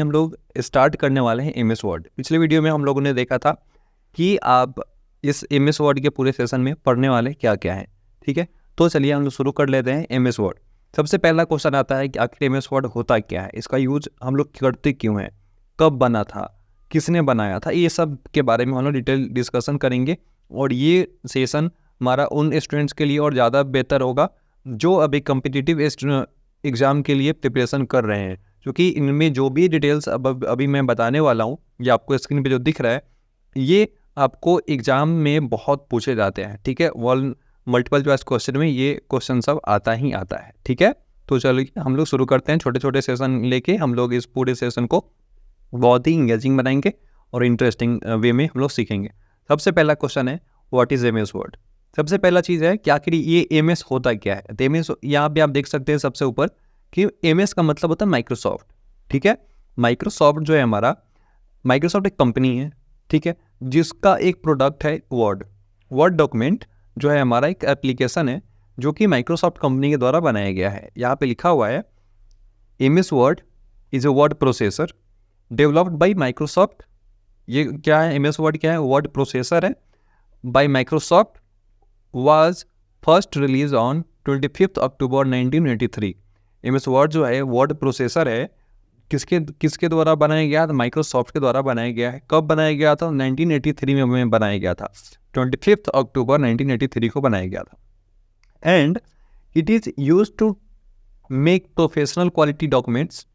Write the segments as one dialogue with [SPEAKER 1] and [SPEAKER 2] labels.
[SPEAKER 1] हम लोग स्टार्ट करने वाले हैं एम एस वर्ड। पिछले वीडियो में हम लोगों ने देखा था कि आप इस एम एस वर्ड के पूरे सेशन में पढ़ने वाले क्या क्या हैं। ठीक है, तो चलिए हम लोग शुरू कर लेते हैं एम एस वर्ड। सबसे पहला क्वेश्चन आता है कि आखिर एम एस वर्ड होता क्या है, इसका यूज हम लोग करते क्यों हैं, कब बना था, किसने बनाया था, ये सब के बारे में हम लोग डिटेल डिस्कशन करेंगे। और ये सेशन हमारा उन स्टूडेंट्स के लिए और ज़्यादा बेहतर होगा जो अभी कम्पिटिटिव एग्ज़ाम के लिए प्रिपरेशन कर रहे हैं, क्योंकि इनमें जो भी डिटेल्स अभी मैं बताने वाला हूँ, ये आपको स्क्रीन पे जो दिख रहा है, ये आपको एग्ज़ाम में बहुत पूछे जाते हैं। ठीक है, मल्टीपल चॉइस क्वेश्चन में ये क्वेश्चन सब आता ही आता है। ठीक है, तो चलिए हम लोग शुरू करते हैं। छोटे छोटे सेशन लेके हम लोग इस पूरे सेशन को बहुत ही इंगेजिंग बनाएंगे और इंटरेस्टिंग वे में हम लोग सीखेंगे। सबसे पहला क्वेश्चन है, what is M S Word. सबसे पहला चीज़ है कि आखिर ये एम एस होता क्या है। तो एम एस यहाँ पे आप देख सकते हैं सबसे ऊपर कि एम एस का मतलब होता है माइक्रोसॉफ्ट। ठीक है, माइक्रोसॉफ्ट जो है हमारा, माइक्रोसॉफ्ट एक कंपनी है, ठीक है, जिसका एक प्रोडक्ट है वर्ड। वर्ड डॉक्यूमेंट जो है हमारा एक एप्लीकेशन है जो कि माइक्रोसॉफ्ट कंपनी के द्वारा बनाया गया है। यहाँ पे लिखा हुआ है M S Word is a word processor developed by Microsoft. ये क्या है, एम एस वर्ड क्या है, वर्ड प्रोसेसर है, by Microsoft, was first released on 25th October 1983। M S Word जो है वर्ड प्रोसेसर है, किसके द्वारा बनाया गया था, माइक्रोसॉफ्ट के द्वारा बनाया गया है। कब बनाया गया था, 1983 में बनाया गया था, 25 अक्टूबर 1983 को बनाया गया था। And it is use to make professional quality documents,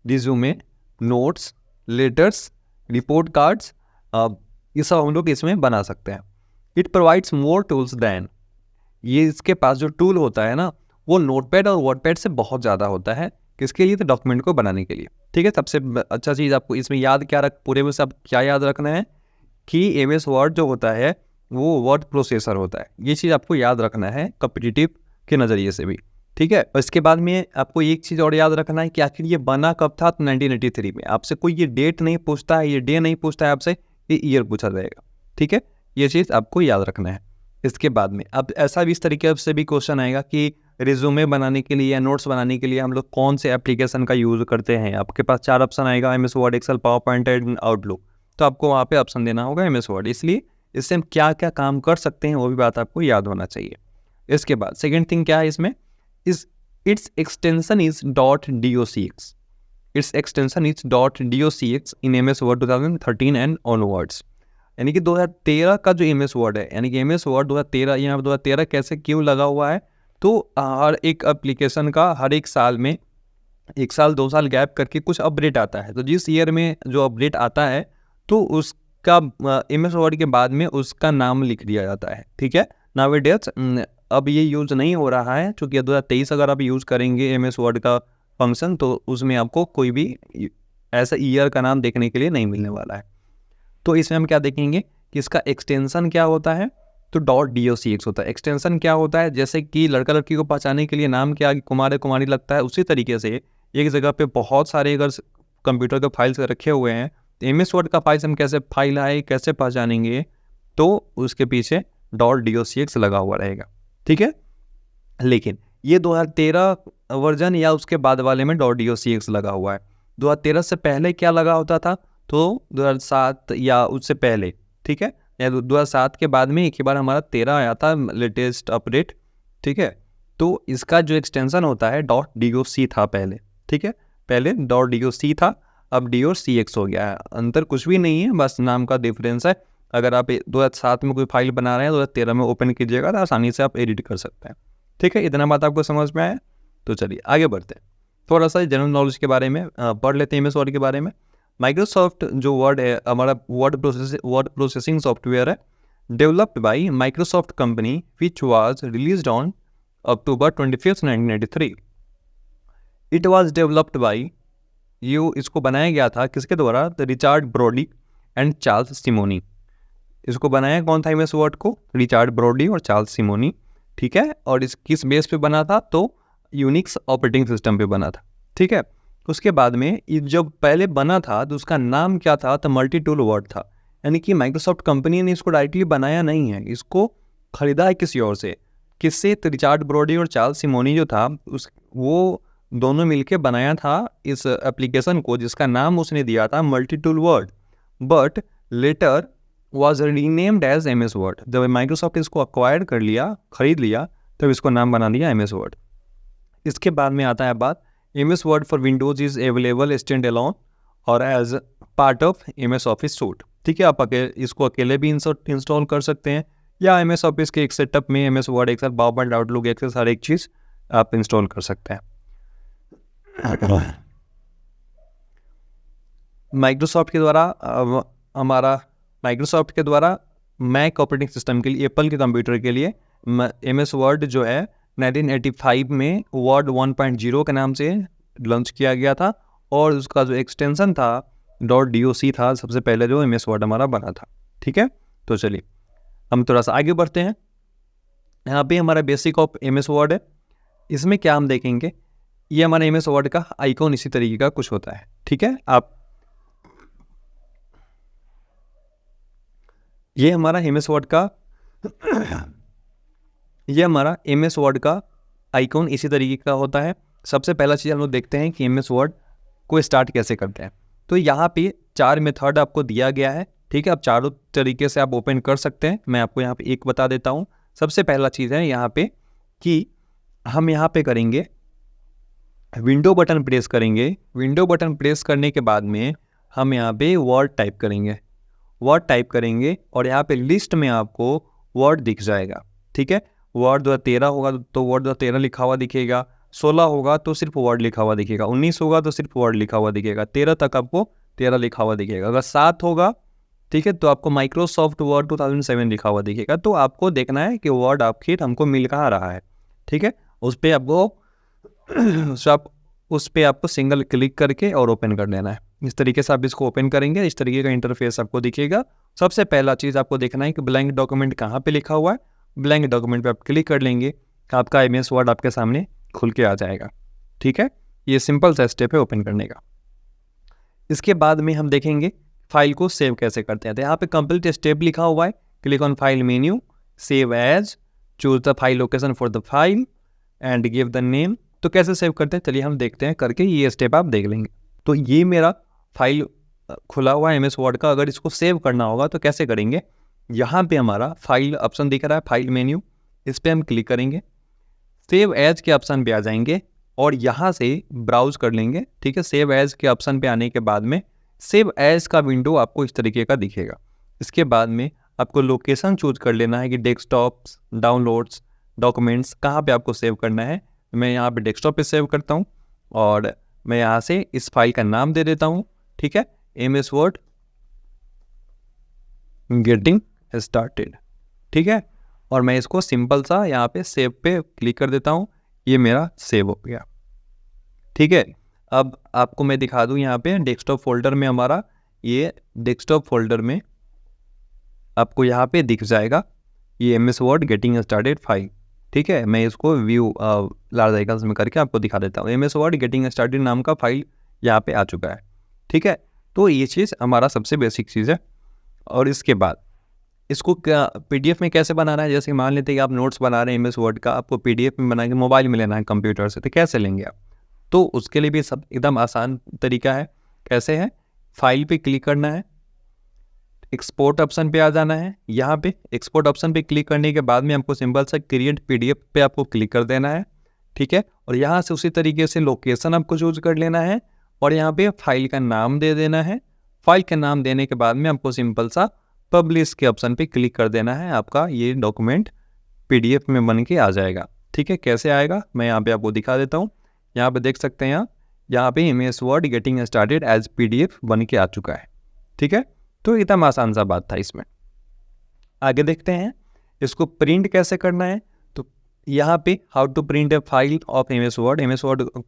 [SPEAKER 1] resume, notes, letters, report cards, ये सब हम लोग इसमें बना सकते हैं। It provides more tools than, ये इसके पास जो टूल होता है ना, वो नोटपैड और वर्डपैड से बहुत ज़्यादा होता है। किसके लिए, तो डॉक्यूमेंट को बनाने के लिए। ठीक है, सबसे अच्छा चीज़ आपको इसमें याद क्या पूरे में सब क्या याद रखना है कि एम एस वर्ड जो होता है वो वर्ड प्रोसेसर होता है। ये चीज़ आपको याद रखना है कॉम्पिटिटिव के नज़रिए से भी। ठीक है, और इसके बाद में आपको एक चीज़ और याद रखना है कि आखिर ये बना कब था, तो 1983 में। आपसे कोई ये डेट नहीं पूछता है, ये डे नहीं पूछता है आपसे, ये ईयर पूछा जाएगा। ठीक है, ये चीज़ आपको याद रखना है। इसके बाद में अब ऐसा भी इस तरीके से भी क्वेश्चन आएगा कि रिज्यूमे बनाने के लिए या नोट्स बनाने के लिए हम लोग कौन से एप्लीकेशन का यूज़ करते हैं। आपके पास 4 ऑप्शन आएगा, M S Word, Excel, PowerPoint and Outlook. तो आपको वहाँ पे ऑप्शन देना होगा एम एस वर्ड। इसलिए इससे हम क्या क्या काम कर सकते हैं वो भी बात आपको याद होना चाहिए। इसके बाद सेकेंड थिंग क्या है इसमें, it's extension is .docx। It's extension is .docx in M S Word 2013 and onwards. यानी कि 2013 का जो एम एस वर्ड है, यानी कि एम एस वर्ड 2013, यहाँ 2013 कैसे क्यों लगा हुआ है, तो हर एक एप्लीकेशन का हर एक साल में 1 साल 2 साल गैप करके कुछ अपडेट आता है। तो जिस ईयर में जो अपडेट आता है तो उसका एम एस वर्ड के बाद में उसका नाम लिख दिया जाता है। ठीक है, नाउअडेज अब ये यूज़ नहीं हो रहा है, चूँकि 2023 अगर आप यूज़ करेंगे एम एस वर्ड का फंक्शन तो उसमें आपको कोई भी ऐसा ईयर का नाम देखने के लिए नहीं मिलने वाला है। तो इसमें हम क्या देखेंगे कि इसका एक्सटेंशन क्या होता है, तो .docx होता है। एक्सटेंशन क्या होता है, जैसे कि लड़का लड़की को पहचानने के लिए नाम के आगे कुमार या कुमारी लगता है, उसी तरीके से एक जगह पे बहुत सारे अगर कंप्यूटर के फाइल्स रखे हुए हैं, तो एम एस वर्ड का फाइल्स हम कैसे फाइल आए कैसे पहचानेंगे, तो उसके पीछे .docx लगा हुआ रहेगा। ठीक है, लेकिन ये 2013 वर्जन या उसके बाद वाले में .docx लगा हुआ है। 2013 से पहले क्या लगा होता था, तो 2007 या उससे पहले, ठीक है, या 2007 के बाद में एक ही बार हमारा 13 आया था लेटेस्ट अपडेट। ठीक है, तो इसका जो एक्सटेंशन होता है .doc था पहले। ठीक है, पहले .doc था, अब .docx हो गया है। अंतर कुछ भी नहीं है, बस नाम का डिफरेंस है। अगर आप 2007 में कोई फाइल बना रहे हैं 2013 में ओपन कीजिएगा तो आसानी से आप एडिट कर सकते हैं। ठीक है, इतना बात आपको समझ में आया, तो चलिए आगे बढ़ते हैं। थोड़ा सा जनरल नॉलेज के बारे में पढ़ लेते हैं एम एस वर्ड के बारे में। माइक्रोसॉफ्ट जो वर्ड है हमारा वर्ड प्रोसेसिंग सॉफ्टवेयर है, developed by Microsoft company which was released on October 25, 1983। It was developed by इसको बनाया गया था किसके द्वारा, the Richard Brodie and Charles Simonyi. इसको बनाया कौन था एम एस वर्ड को, रिचार्ड ब्रॉडी और चार्ल्स सिमोनी। ठीक है, और इस किस बेस पे बना था, तो यूनिक्स ऑपरेटिंग सिस्टम पे बना था। ठीक है, उसके बाद में जब पहले बना था तो उसका नाम क्या था, तो मल्टी टूल वर्ड था। यानी कि माइक्रोसॉफ्ट कंपनी ने इसको डायरेक्टली बनाया नहीं है, इसको खरीदा है किसी और से। किससे, तो रिचार्ड ब्रॉडी और चार्ल्स सिमोनी जो था वो दोनों मिलके बनाया था इस एप्लीकेशन को, जिसका नाम उसने दिया था Multi Tool Word, but later was renamed as MS Word. जब माइक्रोसॉफ्ट इसको अक्वायर कर लिया, खरीद लिया, तब इसको नाम बना दिया MS वर्ड। इसके बाद में आता है बात, MS Word for Windows is available standalone और as part of MS Office suite. ठीक है, आप इसको अकेले भी इंस्टॉल कर सकते हैं, या MS ऑफिस के एक सेटअप में MS Word, Excel, PowerPoint, Outlook, Access, हर एक चीज़ आप इंस्टॉल कर सकते हैं। माइक्रोसॉफ्ट के द्वारा मैक ऑपरेटिंग सिस्टम के लिए, एप्पल के कंप्यूटर के लिए MS वर्ड जो है 1985 में वर्ड 1.0 के नाम से लॉन्च किया गया था, और उसका जो एक्सटेंशन था .doc था, सबसे पहले जो MS वर्ड हमारा बना था। ठीक है, तो चलिए हम थोड़ा सा आगे बढ़ते हैं। यहाँ पे हमारा बेसिक ऑफ MS वर्ड है। इसमें क्या हम देखेंगे, ये हमारा MS वर्ड का आइकॉन इसी तरीके का कुछ होता है। ठीक है, ये हमारा MS वर्ड का आइकॉन इसी तरीके का होता है। सबसे पहला चीज़ हम लोग देखते हैं कि MS वर्ड को स्टार्ट कैसे करते हैं। तो यहाँ पे 4 मेथड आपको दिया गया है। ठीक है, आप चारों तरीके से आप ओपन कर सकते हैं। मैं आपको यहाँ पे एक बता देता हूँ। सबसे पहला चीज़ है यहाँ पे कि हम यहाँ पे करेंगे विंडो बटन प्रेस करेंगे। विंडो बटन प्रेस करने के बाद में हम यहाँ पे वर्ड टाइप करेंगे और यहाँ पे लिस्ट में आपको वर्ड दिख जाएगा। ठीक है, वर्ड 2013 होगा तो वर्ड 2013 लिखा हुआ दिखेगा, 16 होगा तो सिर्फ वर्ड लिखा हुआ दिखेगा, 19 होगा तो सिर्फ वर्ड लिखा हुआ दिखेगा, 13 तक आपको 13 लिखा हुआ दिखेगा। अगर 7 होगा, ठीक है, तो आपको माइक्रोसॉफ्ट वर्ड 2007 लिखा हुआ दिखेगा। तो आपको देखना है कि वर्ड आखिर हमको मिल कहाँ रहा है। ठीक है, उस पर आपको सिंगल क्लिक करके और ओपन कर लेना है। इस तरीके से आप इसको ओपन करेंगे, इस तरीके का इंटरफेस आपको दिखेगा। सबसे पहला चीज़ आपको देखना है कि ब्लैंक डॉक्यूमेंट कहाँ पे लिखा हुआ है। ब्लैंक डॉक्यूमेंट पे आप क्लिक कर लेंगे, आपका MS वर्ड आपके सामने खुल के आ जाएगा। ठीक है, ये सिंपल सा स्टेप है ओपन करने का। इसके बाद में हम देखेंगे फाइल को सेव कैसे करते हैं। तो यहाँ पे कंप्लीट स्टेप लिखा हुआ है, click on file menu, save as, choose the file location for the file and give the name. तो कैसे सेव करते हैं चलिए हम देखते हैं करके, ये स्टेप आप देख लेंगे। तो ये मेरा फाइल खुला हुआ है MS वर्ड का। अगर इसको सेव करना होगा तो कैसे करेंगे, यहाँ पे हमारा फाइल ऑप्शन दिख रहा है, फाइल मेन्यू, इस पर हम क्लिक करेंगे, सेव एज के ऑप्शन पे आ जाएंगे और यहाँ से ब्राउज कर लेंगे। ठीक है, सेव एज के ऑप्शन पे आने के बाद में सेव एज का विंडो आपको इस तरीके का दिखेगा। इसके बाद में आपको लोकेशन चूज कर लेना है कि डेस्कटॉप, डाउनलोड्स, डॉक्यूमेंट्स कहाँ पे आपको सेव करना है। मैं यहाँ पे डेस्कटॉप पे सेव करता हूँ और मैं यहाँ से इस फाइल का नाम दे देता हूँ। ठीक है, MS वर्ड गेटिंग स्टार्टेड। ठीक है, और मैं इसको सिंपल सा यहाँ पे सेव पे क्लिक कर देता हूँ, ये मेरा सेव हो गया। ठीक है, अब आपको मैं दिखा दूँ यहाँ पे डेस्कटॉप फोल्डर में हमारा, ये डेस्कटॉप फोल्डर में आपको यहाँ पे दिख जाएगा ये MS Word getting started file. ठीक है, मैं इसको व्यू लार्ज आइकन्स में करके आपको दिखा देता हूँ। MS वर्ड गेटिंग स्टार्टेड नाम का फाइल यहाँ पे आ चुका है। ठीक है, तो ये चीज़ हमारा सबसे बेसिक चीज़ है। और इसके बाद इसको PDF में कैसे बनाना है, जैसे मान लेते हैं कि आप नोट्स बना रहे हैं MS वर्ड का, आपको PDF में बना के मोबाइल में लेना है कंप्यूटर से, तो कैसे लेंगे आप। तो उसके लिए भी सब एकदम आसान तरीका है। कैसे है, फाइल पे क्लिक करना है, एक्सपोर्ट ऑप्शन पे आ जाना है। यहाँ पे एक्सपोर्ट ऑप्शन पे क्लिक करने के बाद में आपको सिंपल सा क्रिएट PDF पे आपको क्लिक कर देना है। ठीक है, और यहाँ से उसी तरीके से लोकेशन आपको चूज कर लेना है और यहाँ पे फाइल का नाम दे देना है। फाइल का नाम देने के बाद में आपको सिंपल सा पब्लिश के ऑप्शन पे क्लिक कर देना है। आपका ये डॉक्यूमेंट PDF में बन के आ जाएगा। ठीक है, कैसे आएगा मैं यहाँ पे आपको दिखा देता हूँ। यहाँ पे देख सकते हैं यहाँ पे MS Word getting started as PDF बन के आ चुका है। ठीक है, तो एकदम आसान सा बात था इसमें। आगे देखते हैं इसको प्रिंट कैसे करना है। तो यहाँ पे how to print a file of MS Word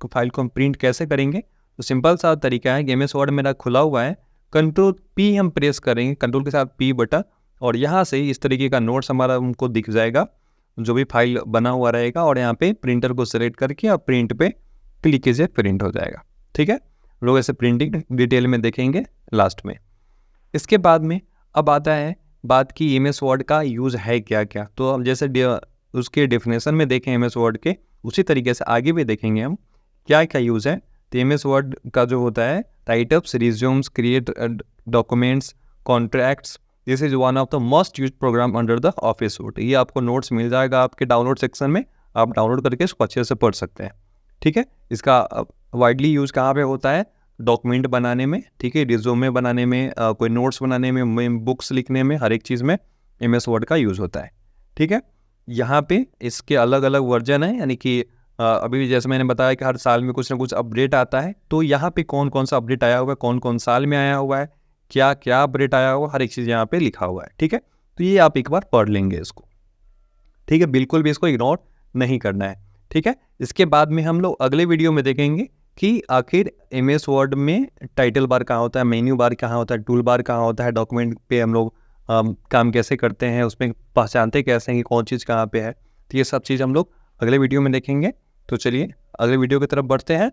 [SPEAKER 1] file को हम प्रिंट कैसे करेंगे। तो सिंपल सा तरीका है कि MS वर्ड मेरा खुला हुआ है, कंट्रोल P हम प्रेस करेंगे, कंट्रोल के साथ P बटन, और यहाँ से इस तरीके का नोट्स हमारा हमको दिख जाएगा, जो भी फाइल बना हुआ रहेगा, और यहाँ पे प्रिंटर को सेलेक्ट करके और प्रिंट पे क्लिक कीजिए, प्रिंट हो जाएगा। ठीक है, लोग ऐसे प्रिंटिंग डिटेल में देखेंगे लास्ट में। इसके बाद में अब आता है बात की MS वर्ड का यूज़ है क्या क्या। तो अब जैसे उसके डेफिनेशन में देखें MS वर्ड के, उसी तरीके से आगे भी देखेंगे हम क्या क्या यूज़ है? तो एम एस वर्ड का जो होता है, writeups, resumes, create documents, contracts, this is one of the most used program under the office suite. ये आपको नोट्स मिल जाएगा आपके डाउनलोड सेक्शन में, आप डाउनलोड करके इसको अच्छे से पढ़ सकते हैं। ठीक है, इसका वाइडली यूज़ कहाँ पे होता है? डॉक्यूमेंट बनाने में, ठीक है, रिज्यूमे बनाने में, कोई नोट्स बनाने में, बुक्स लिखने में, हर एक चीज़ में एम एस वर्ड का यूज़ होता है। ठीक है, यहाँ पे इसके अलग अलग वर्जन है, यानी कि अभी जैसे मैंने बताया कि हर साल में कुछ ना कुछ अपडेट आता है, तो यहाँ पे कौन कौन सा अपडेट आया हुआ है, कौन कौन साल में आया हुआ है, क्या क्या अपडेट आया हुआ है, हर एक चीज़ यहाँ पे लिखा हुआ है। ठीक है, तो ये आप एक बार पढ़ लेंगे इसको। ठीक है, बिल्कुल भी इसको इग्नोर नहीं करना है। ठीक है, इसके बाद में हम लोग अगले वीडियो में देखेंगे कि आखिर एम एस वर्ड में टाइटल बार कहाँ होता है, मेन्यू बार कहाँ होता है, टूल बार कहाँ होता है, डॉक्यूमेंट पे हम लोग काम कैसे करते हैं, उसमें पहचानते कैसे हैं कि कौन चीज़ कहाँ पे है। तो ये सब चीज़ हम लोग अगले वीडियो में देखेंगे। तो चलिए अगले वीडियो की तरफ बढ़ते हैं।